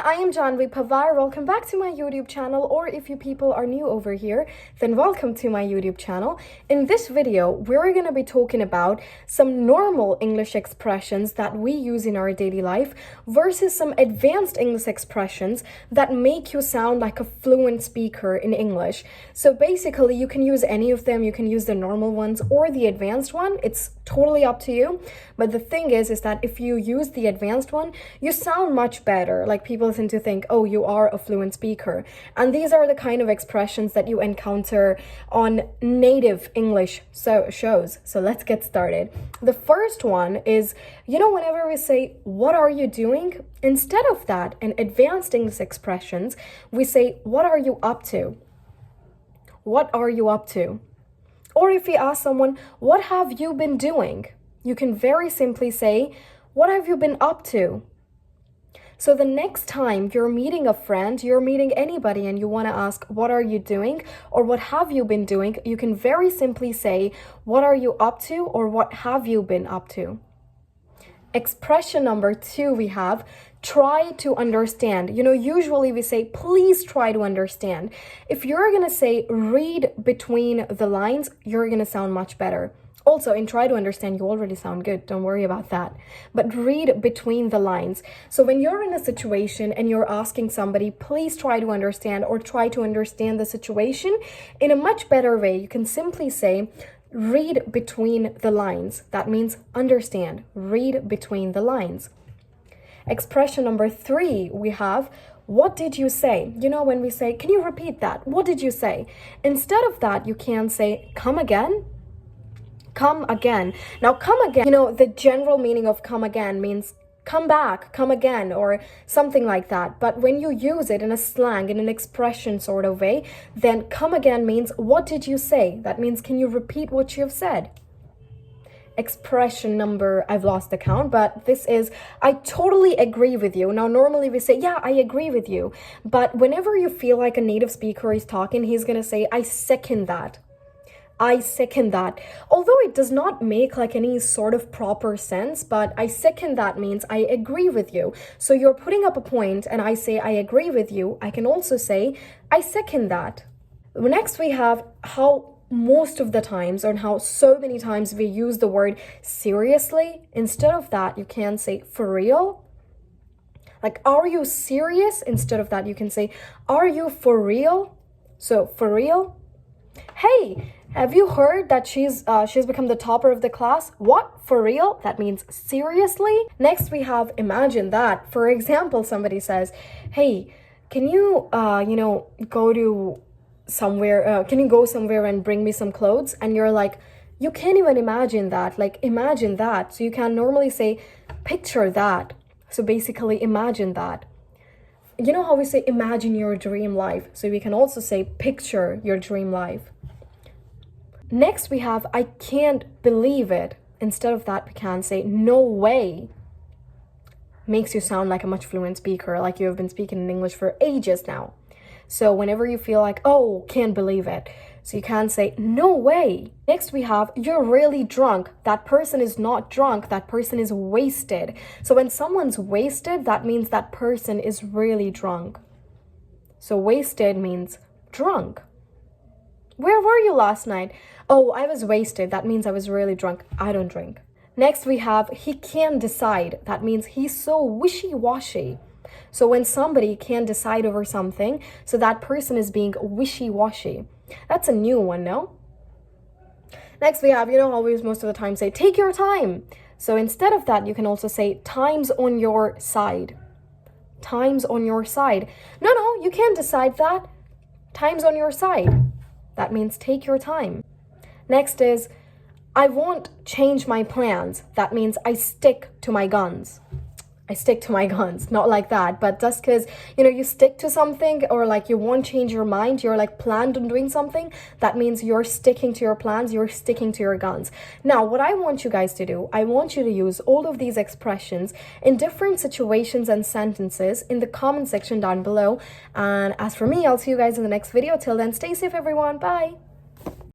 I am Janhavi Panwar. Welcome back to my YouTube channel, or if you people are new over here, then welcome to my YouTube channel. In this video, we're going to be talking about some normal English expressions that we use in our daily life versus some advanced English expressions that make you sound like a fluent speaker in English. So basically, you can use any of them. You can use the normal ones or the advanced one. It's totally up to you. But the thing is that if you use the advanced one, you sound much better. Like, people tend to think, oh, you are a fluent speaker. And these are the kind of expressions that you encounter on native English shows. So let's get started. The first one is, whenever we say, what are you doing? Instead of that, in advanced English expressions, we say, what are you up to? What are you up to? Or if we ask someone, what have you been doing? You can very simply say, what have you been up to? So the next time you're meeting a friend, you're meeting anybody, and you want to ask, what are you doing? Or what have you been doing? You can very simply say, what are you up to? Or what have you been up to? Expression number 2, we have try to understand. Usually we say, please try to understand. If you're going to say read between the lines, you're going to sound much better. Also, in try to understand, you already sound good. Don't worry about that. But read between the lines. So when you're in a situation and you're asking somebody, please try to understand, or try to understand the situation in a much better way, you can simply say, read between the lines. That means understand. Read between the lines. Expression number 3, we have, what did you say? When we say, can you repeat that? What did you say? Instead of that, you can say, come again. Come again. Now, come again, the general meaning of come again means come back, come again, or something like that. But when you use it in a slang, in an expression sort of way, then come again means, what did you say? That means, can you repeat what you've said? Expression number, I've lost the count, but this is, I totally agree with you. Now, normally we say, yeah, I agree with you. But whenever you feel like a native speaker is talking, he's going to say, I second that. I second that. Although it does not make like any sort of proper sense, but I second that means I agree with you. So you're putting up a point and I say I agree with you. I can also say I second that. Next we have how most of the times, or how so many times we use the word seriously. Instead of that, you can say for real. Like, are you serious? Instead of that, you can say, are you for real? So for real. Hey, have you heard that she's become the topper of the class? What? For real? That means seriously? Next, we have imagine that. For example, somebody says, hey, can you, go to somewhere, can you go somewhere and bring me some clothes? And you're like, you can't even imagine that. Like, imagine that. So you can normally say, picture that. So basically, imagine that. You know how we say, imagine your dream life? So we can also say, picture your dream life. Next, we have, I can't believe it. Instead of that, we can say, no way. Makes you sound like a much fluent speaker, like you have been speaking in English for ages now. So whenever you feel like, oh, can't believe it. So you can say, no way. Next, we have, you're really drunk. That person is not drunk. That person is wasted. So when someone's wasted, that means that person is really drunk. So wasted means drunk. Where were you last night? Oh, I was wasted. That means I was really drunk. I don't drink. Next, we have, he can't decide. That means he's so wishy-washy. So when somebody can't decide over something, so that person is being wishy-washy. That's a new one, no? Next, we have, always most of the time say, take your time. So instead of that, you can also say, time's on your side. Time's on your side. No, you can't decide that. Time's on your side. That means take your time. Next is, I won't change my plans. That means I stick to my guns. I stick to my guns. Not like that, but just because, you stick to something, or like you won't change your mind, you're like planned on doing something, that means you're sticking to your plans, you're sticking to your guns. Now, what I want you guys to do, I want you to use all of these expressions in different situations and sentences in the comment section down below. And as for me, I'll see you guys in the next video. Till then, stay safe, everyone. Bye.